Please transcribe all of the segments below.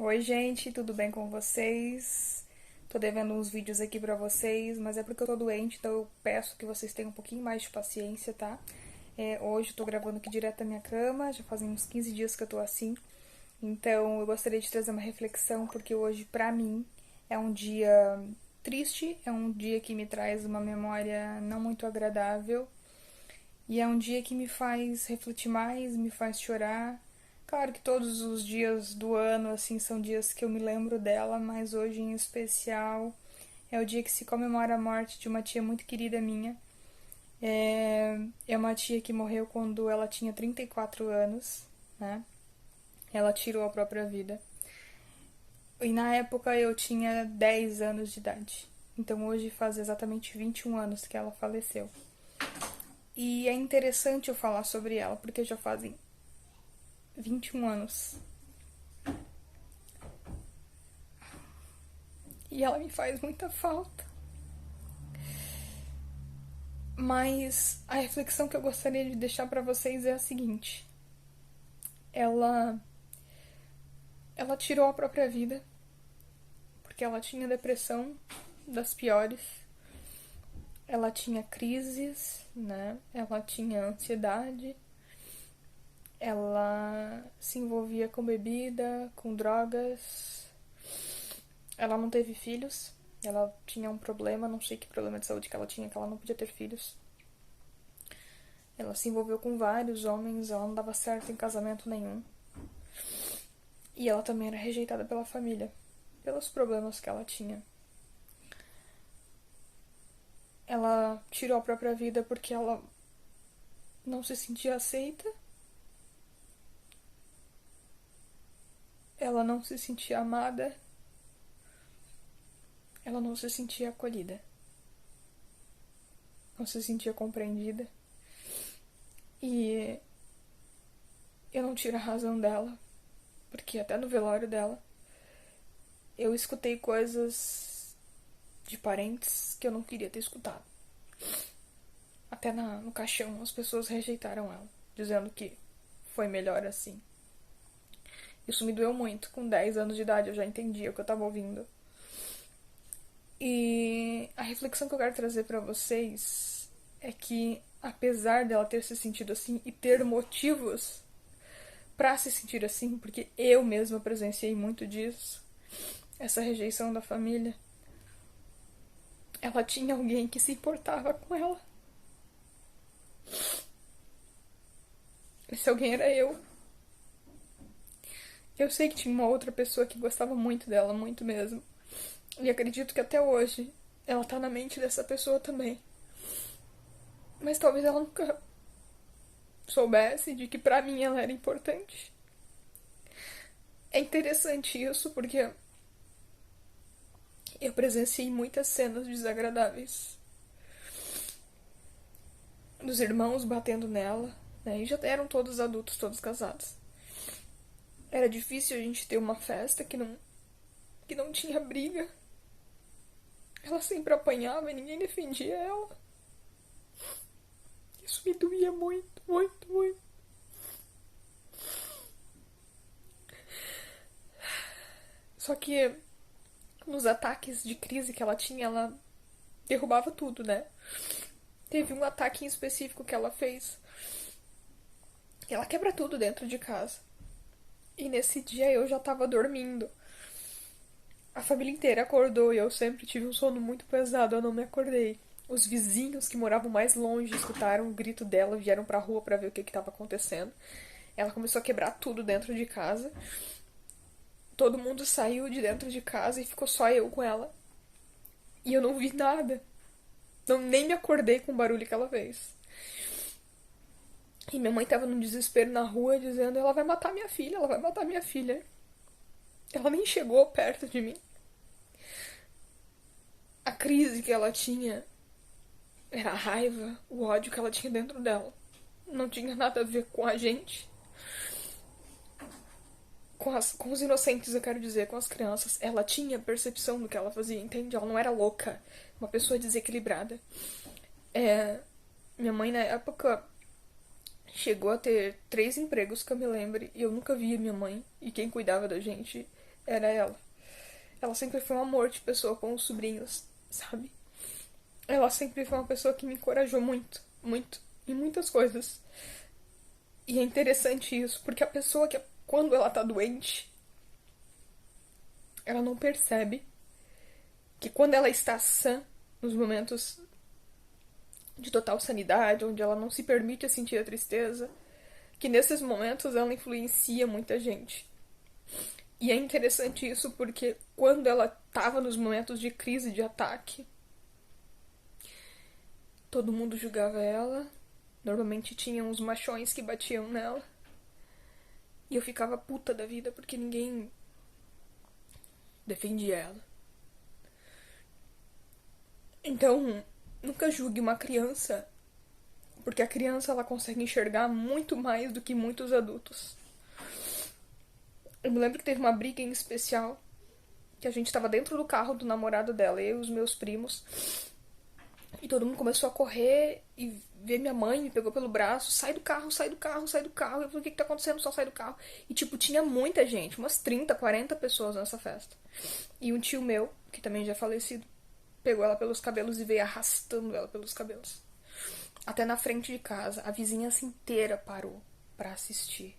Oi, gente, tudo bem com vocês? Tô devendo uns vídeos aqui pra vocês, mas é porque eu tô doente, então eu peço que vocês tenham um pouquinho mais de paciência, tá? Hoje eu tô gravando aqui direto da minha cama, já fazem uns 15 dias que eu tô assim. Então eu gostaria de trazer uma reflexão, porque hoje, pra mim, é um dia triste, é um dia que me traz uma memória não muito agradável. E é um dia que me faz refletir mais, me faz chorar. Claro que todos os dias do ano, assim, são dias que eu me lembro dela, mas hoje em especial é o dia que se comemora a morte de uma tia muito querida minha. É uma tia que morreu quando ela tinha 34 anos, né? Ela tirou a própria vida. E na época eu tinha 10 anos de idade. Então hoje faz exatamente 21 anos que ela faleceu. E é interessante eu falar sobre ela, porque já fazem 21 anos. E ela me faz muita falta. Mas a reflexão que eu gostaria de deixar pra vocês é a seguinte: ela ela tirou a própria vida porque ela tinha depressão das piores. Ela tinha crises, né? Ela tinha ansiedade. Ela se envolvia com bebida, com drogas. Ela não teve filhos. Ela tinha um problema, não sei que problema de saúde que ela tinha, que ela não podia ter filhos. Ela se envolveu com vários homens, ela não dava certo em casamento nenhum. E ela também era rejeitada pela família, pelos problemas que ela tinha. Ela tirou a própria vida porque ela não se sentia aceita. Ela não se sentia amada. Ela não se sentia acolhida. Não se sentia compreendida. E eu não tiro a razão dela, porque até no velório dela eu escutei coisas de parentes que eu não queria ter escutado. Até no caixão as pessoas rejeitaram ela, dizendo que foi melhor assim. Isso me doeu muito. Com 10 anos de idade eu já entendia o que eu tava ouvindo. E a reflexão que eu quero trazer pra vocês é que, apesar dela ter se sentido assim e ter motivos pra se sentir assim, porque eu mesma presenciei muito disso, essa rejeição da família, ela tinha alguém que se importava com ela. Esse alguém era eu. Eu sei que tinha uma outra pessoa que gostava muito dela, muito mesmo. E acredito que até hoje ela tá na mente dessa pessoa também. Mas talvez ela nunca soubesse de que pra mim ela era importante. É interessante isso porque eu presenciei muitas cenas desagradáveis. Dos irmãos batendo nela, né? E já eram todos adultos, todos casados. Era difícil a gente ter uma festa que não tinha briga. Ela sempre apanhava e ninguém defendia ela. Isso me doía muito, muito, muito. Só que nos ataques de crise que ela tinha, ela derrubava tudo, né? Teve um ataque em específico que ela fez. Ela quebra tudo dentro de casa. E nesse dia eu já tava dormindo. A família inteira acordou e eu sempre tive um sono muito pesado, eu não me acordei. Os vizinhos que moravam mais longe escutaram o grito dela, vieram pra rua pra ver o que estava acontecendo. Ela começou a quebrar tudo dentro de casa. Todo mundo saiu de dentro de casa e ficou só eu com ela. E eu não vi nada. Não, nem me acordei com o barulho que ela fez. E minha mãe tava num desespero na rua, dizendo: ela vai matar minha filha, ela vai matar minha filha. Ela nem chegou perto de mim. A crise que ela tinha era a raiva, o ódio que ela tinha dentro dela. Não tinha nada a ver com a gente. Com os inocentes, eu quero dizer, com as crianças. Ela tinha percepção do que ela fazia, entende? Ela não era louca. Uma pessoa desequilibrada. Minha mãe, na época, chegou a ter 3 empregos que eu me lembre. E eu nunca via minha mãe. E quem cuidava da gente era ela. Ela sempre foi um amor de pessoa com os sobrinhos, sabe? Ela sempre foi uma pessoa que me encorajou muito, muito, em muitas coisas. E é interessante isso, porque a pessoa que, quando ela tá doente, ela não percebe que quando ela está sã, nos momentos de total sanidade, onde ela não se permite sentir a tristeza, que nesses momentos ela influencia muita gente. E é interessante isso porque quando ela estava nos momentos de crise, de ataque, todo mundo julgava ela. Normalmente tinha uns machões que batiam nela. E eu ficava puta da vida porque ninguém defendia ela. Então, nunca julgue uma criança, porque a criança ela consegue enxergar muito mais do que muitos adultos. Eu me lembro que teve uma briga em especial, que a gente tava dentro do carro do namorado dela, eu e os meus primos. E todo mundo começou a correr e ver minha mãe, me pegou pelo braço, sai do carro, sai do carro, sai do carro. Eu falei, o que tá acontecendo? Só sai do carro. E tipo, tinha muita gente, umas 30, 40 pessoas nessa festa. E um tio meu, que também já é falecido, pegou ela pelos cabelos e veio arrastando ela pelos cabelos. Até na frente de casa, a vizinhança inteira parou pra assistir.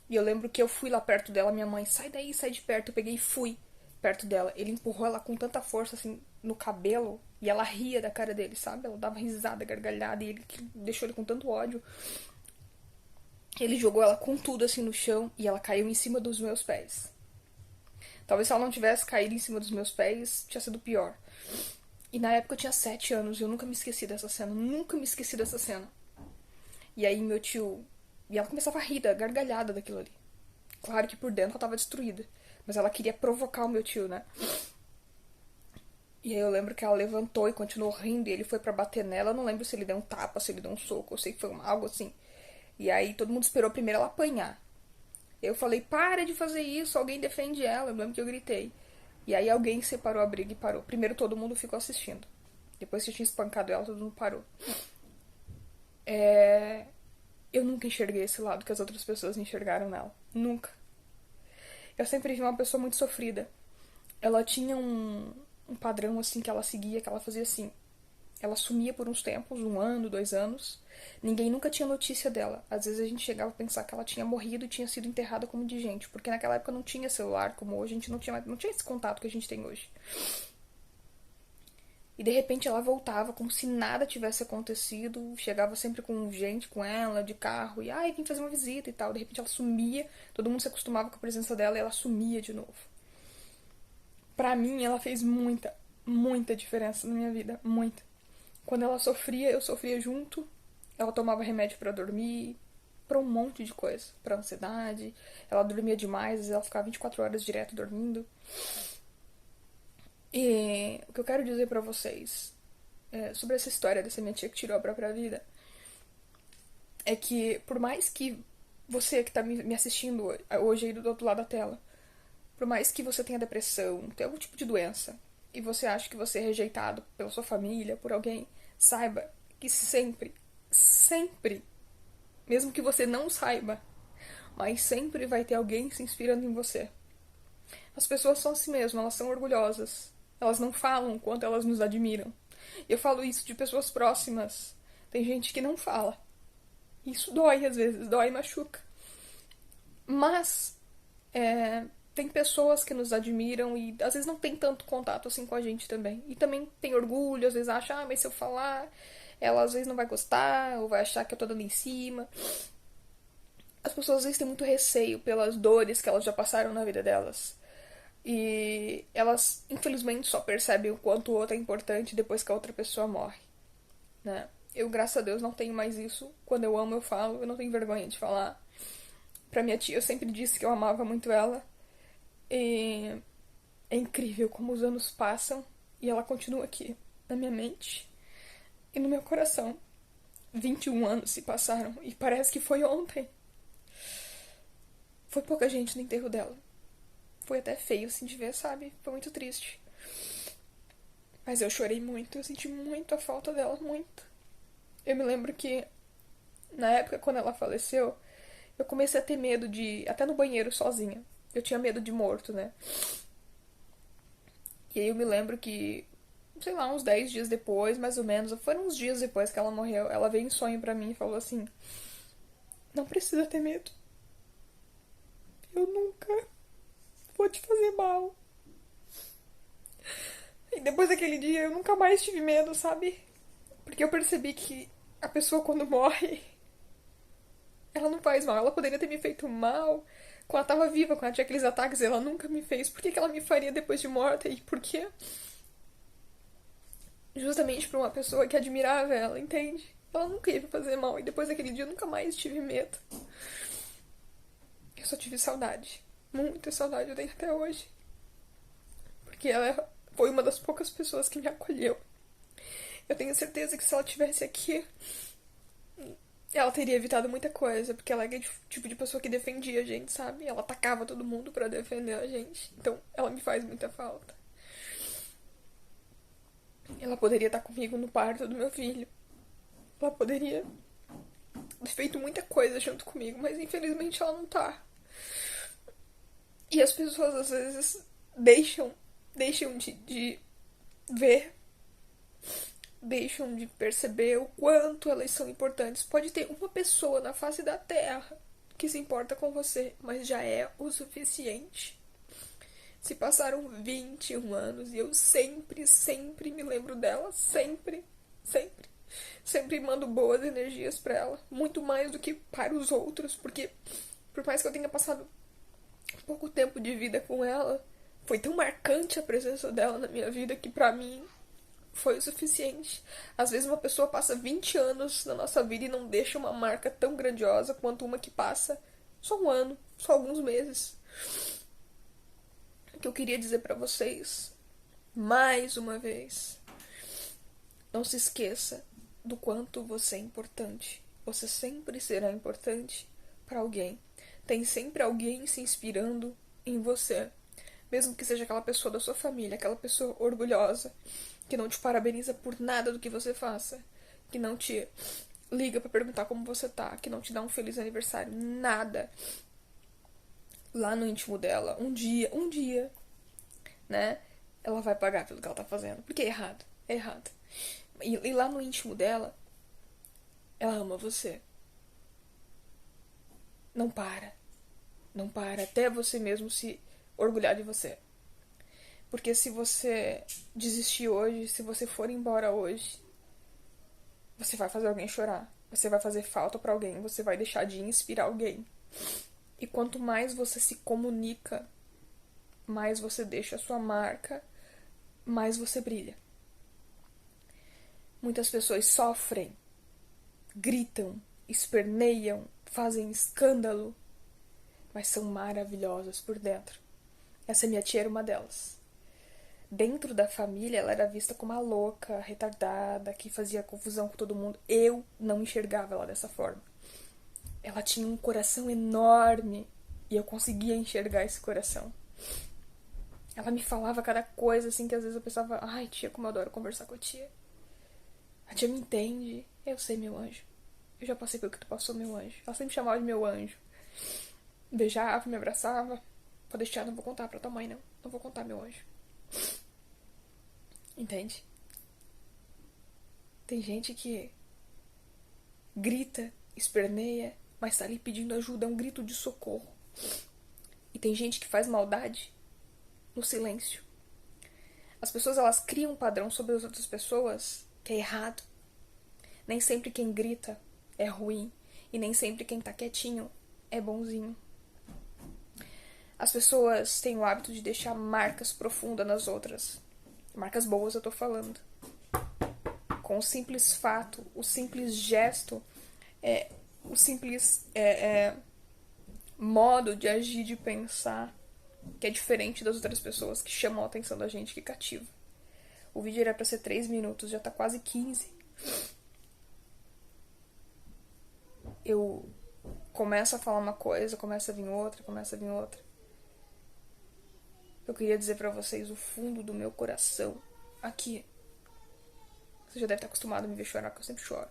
E eu lembro que eu fui lá perto dela, minha mãe, sai daí, sai de perto. Eu peguei e fui perto dela. Ele empurrou ela com tanta força, assim, no cabelo. E ela ria da cara dele, sabe? Ela dava risada, gargalhada. E ele deixou ele com tanto ódio. Ele jogou ela com tudo, assim, no chão. E ela caiu em cima dos meus pés. Talvez se ela não tivesse caído em cima dos meus pés, tinha sido pior. E na época eu tinha 7 anos. E eu nunca me esqueci dessa cena. Nunca me esqueci dessa cena. E aí meu tio... E ela começava a rir da gargalhada daquilo ali. Claro que por dentro ela tava destruída. Mas ela queria provocar o meu tio, né? E aí eu lembro que ela levantou e continuou rindo. E ele foi pra bater nela. Eu não lembro se ele deu um tapa, se ele deu um soco. Eu sei que foi algo assim. E aí todo mundo esperou primeiro ela apanhar. Eu falei, para de fazer isso, alguém defende ela. Eu lembro que eu gritei. E aí alguém separou a briga e parou. Primeiro todo mundo ficou assistindo. Depois que eu tinha espancado ela, todo mundo parou. Eu nunca enxerguei esse lado que as outras pessoas enxergaram nela. Nunca. Eu sempre vi uma pessoa muito sofrida. Ela tinha um padrão assim que ela seguia, que ela fazia assim. Ela sumia por uns tempos, 1 ano, 2 anos. Ninguém nunca tinha notícia dela. Às vezes a gente chegava a pensar que ela tinha morrido e tinha sido enterrada como de gente. Porque naquela época não tinha celular como hoje, a gente não tinha esse contato que a gente tem hoje. E de repente ela voltava como se nada tivesse acontecido. Chegava sempre com gente com ela, de carro. E vim fazer uma visita e tal. De repente ela sumia. Todo mundo se acostumava com a presença dela e ela sumia de novo. Pra mim ela fez muita, muita diferença na minha vida. Muita. Quando ela sofria, eu sofria junto. Ela tomava remédio pra dormir. Pra um monte de coisa. Pra ansiedade. Ela dormia demais. Ela ficava 24 horas direto dormindo. E o que eu quero dizer pra vocês sobre essa história dessa minha tia que tirou a própria vida é que, por mais que você que tá me assistindo hoje aí do outro lado da tela, por mais que você tenha depressão, tenha algum tipo de doença, e você acha que você é rejeitado pela sua família, por alguém, saiba que sempre, sempre, mesmo que você não saiba, mas sempre vai ter alguém se inspirando em você. As pessoas são assim mesmo, elas são orgulhosas. Elas não falam o quanto elas nos admiram. Eu falo isso de pessoas próximas. Tem gente que não fala. Isso dói às vezes, dói e machuca. Mas tem pessoas que nos admiram e às vezes não tem tanto contato assim com a gente também. E também tem orgulho, às vezes acha, mas se eu falar, ela às vezes não vai gostar, ou vai achar que eu tô dando em cima. As pessoas às vezes têm muito receio pelas dores que elas já passaram na vida delas. E elas, infelizmente, só percebem o quanto o outro é importante depois que a outra pessoa morre, né? Eu, graças a Deus, não tenho mais isso. Quando eu amo, eu falo. Eu não tenho vergonha de falar. Pra minha tia, eu sempre disse que eu amava muito ela. E é incrível como os anos passam e ela continua aqui, na minha mente e no meu coração. 21 anos se passaram e parece que foi ontem. Foi pouca gente no enterro dela. Foi até feio assim de ver, sabe? Foi muito triste. Mas eu chorei muito, eu senti muito a falta dela, muito. Eu me lembro que na época quando ela faleceu, eu comecei a ter medo de ir até no banheiro sozinha. eu tinha medo de morto, né? E aí eu me lembro que, sei lá, uns 10 dias depois, mais ou menos, foram uns dias depois que ela morreu, ela veio em sonho pra mim e falou assim: não precisa ter medo. Eu nunca vou te fazer mal. E depois daquele dia eu nunca mais tive medo, sabe? Porque eu percebi que a pessoa quando morre, ela não faz mal. Ela poderia ter me feito mal quando ela tava viva, quando ela tinha aqueles ataques, ela nunca me fez. Por que ela me faria depois de morta? E por quê? Justamente pra uma pessoa que admirava ela, entende? Ela nunca ia me fazer mal. E depois daquele dia eu nunca mais tive medo. Eu só tive saudade. Muita saudade eu tenho até hoje. Porque ela foi uma das poucas pessoas que me acolheu. Eu tenho certeza que se ela estivesse aqui, ela teria evitado muita coisa, porque ela é o tipo de pessoa que defendia a gente, sabe? Ela atacava todo mundo pra defender a gente. Então, ela me faz muita falta. Ela poderia estar comigo no parto do meu filho. Ela poderia ter feito muita coisa junto comigo, mas infelizmente ela não tá. E as pessoas às vezes deixam de ver, deixam de perceber o quanto elas são importantes. Pode ter uma pessoa na face da Terra que se importa com você, mas já é o suficiente. Se passaram 21 anos e eu sempre me lembro dela, sempre. Sempre mando boas energias pra ela, muito mais do que para os outros, porque por mais que eu tenha passado pouco tempo de vida com ela, foi tão marcante a presença dela na minha vida que pra mim foi o suficiente. Às vezes uma pessoa passa 20 anos na nossa vida e não deixa uma marca tão grandiosa quanto uma que passa só um ano, só alguns meses. O que eu queria dizer pra vocês, mais uma vez, não se esqueça do quanto você é importante. Você sempre será importante pra alguém. Tem sempre alguém se inspirando em você. Mesmo que seja aquela pessoa da sua família, aquela pessoa orgulhosa, que não te parabeniza por nada do que você faça, que não te liga pra perguntar como você tá, que não te dá um feliz aniversário, nada. Lá no íntimo dela, um dia, né, ela vai pagar pelo que ela tá fazendo, porque é errado, é errado. E lá no íntimo dela, ela ama você. Não para. Não para até você mesmo se orgulhar de você. Porque se você desistir hoje, se você for embora hoje, você vai fazer alguém chorar. Você vai fazer falta pra alguém, você vai deixar de inspirar alguém. E quanto mais você se comunica, mais você deixa a sua marca, mais você brilha. Muitas pessoas sofrem, gritam, esperneiam, fazem escândalo, mas são maravilhosas por dentro. Essa minha tia era uma delas. Dentro da família, ela era vista como a louca, retardada, que fazia confusão com todo mundo. Eu não enxergava ela dessa forma. Ela tinha um coração enorme e eu conseguia enxergar esse coração. Ela me falava cada coisa, assim, que às vezes eu pensava: ai, tia, como eu adoro conversar com a tia. A tia me entende. Eu sei, meu anjo. Eu já passei pelo que tu passou, meu anjo. Ela sempre chamava de meu anjo. Beijava, me abraçava. Pode deixar, não vou contar pra tua mãe, não. Não vou contar, meu anjo. Entende? Tem gente que grita, esperneia, mas tá ali pedindo ajuda, é um grito de socorro. E tem gente que faz maldade no silêncio. As pessoas, elas criam um padrão sobre as outras pessoas que é errado. Nem sempre quem grita é ruim. E nem sempre quem tá quietinho é bonzinho. As pessoas têm o hábito de deixar marcas profundas nas outras. Marcas boas eu tô falando. Com o simples fato, o simples gesto, o simples modo de agir, de pensar, que é diferente das outras pessoas, que chamam a atenção da gente, que cativa. O vídeo era pra ser 3 minutos, já tá quase 15. Eu começo a falar uma coisa, começa a vir outra, começa a vir outra. Eu queria dizer pra vocês o fundo do meu coração, aqui. Você já deve estar acostumado a me ver chorar, porque eu sempre choro.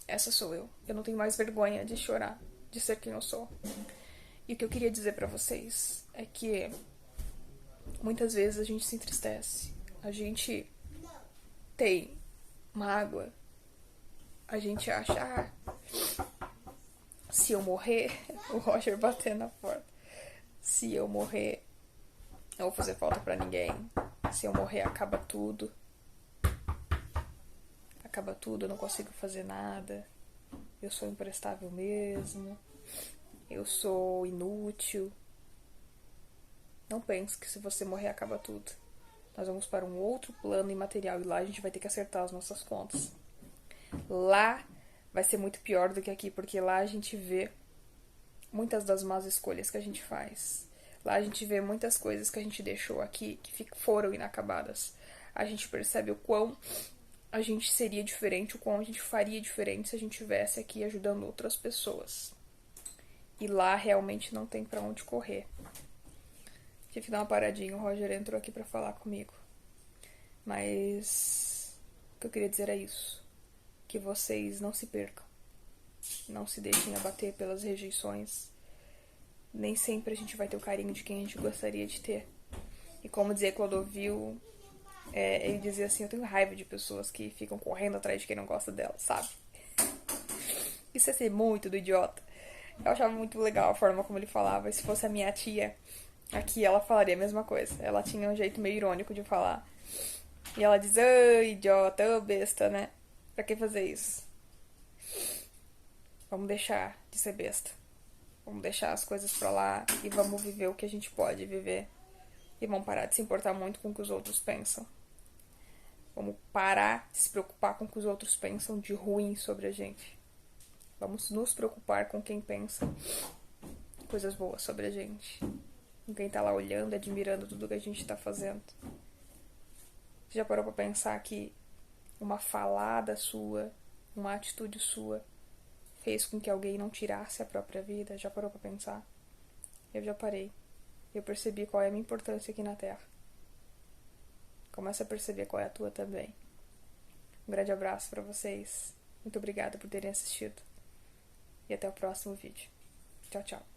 Essa sou eu. Eu não tenho mais vergonha de chorar, de ser quem eu sou. E o que eu queria dizer pra vocês é que muitas vezes a gente se entristece. A gente tem mágoa. A gente acha, se eu morrer, o Roger batendo na porta. Se eu morrer, não vou fazer falta pra ninguém. Se eu morrer, acaba tudo. Acaba tudo, eu não consigo fazer nada. Eu sou imprestável mesmo. Eu sou inútil. Não pense que se você morrer, acaba tudo. Nós vamos para um outro plano imaterial e lá a gente vai ter que acertar as nossas contas. Lá vai ser muito pior do que aqui, porque lá a gente vê muitas das más escolhas que a gente faz. Lá a gente vê muitas coisas que a gente deixou aqui que foram inacabadas. A gente percebe o quão a gente seria diferente, o quão a gente faria diferente se a gente estivesse aqui ajudando outras pessoas. E lá realmente não tem pra onde correr. Tive que dar uma paradinha, o Roger entrou aqui pra falar comigo. Mas o que eu queria dizer é isso. Que vocês não se percam. Não se deixem abater pelas rejeições. Nem sempre a gente vai ter o carinho de quem a gente gostaria de ter. E como dizia Clodovil, ele dizia assim, eu tenho raiva de pessoas que ficam correndo atrás de quem não gosta dela, sabe? Isso é ser muito do idiota. Eu achava muito legal a forma como ele falava. E se fosse a minha tia aqui, ela falaria a mesma coisa. Ela tinha um jeito meio irônico de falar. E ela diz, idiota, besta, né? Pra que fazer isso? Vamos deixar de ser besta. Vamos deixar as coisas pra lá e vamos viver o que a gente pode viver. E vamos parar de se importar muito com o que os outros pensam. Vamos parar de se preocupar com o que os outros pensam de ruim sobre a gente. Vamos nos preocupar com quem pensa coisas boas sobre a gente. Com quem tá lá olhando, admirando tudo que a gente tá fazendo. Você já parou pra pensar que uma falada sua, uma atitude sua, fez com que alguém não tirasse a própria vida? Já parou pra pensar? Eu já parei. Eu percebi qual é a minha importância aqui na Terra. Começa a perceber qual é a tua também. Um grande abraço pra vocês. Muito obrigada por terem assistido. E até o próximo vídeo. Tchau, tchau.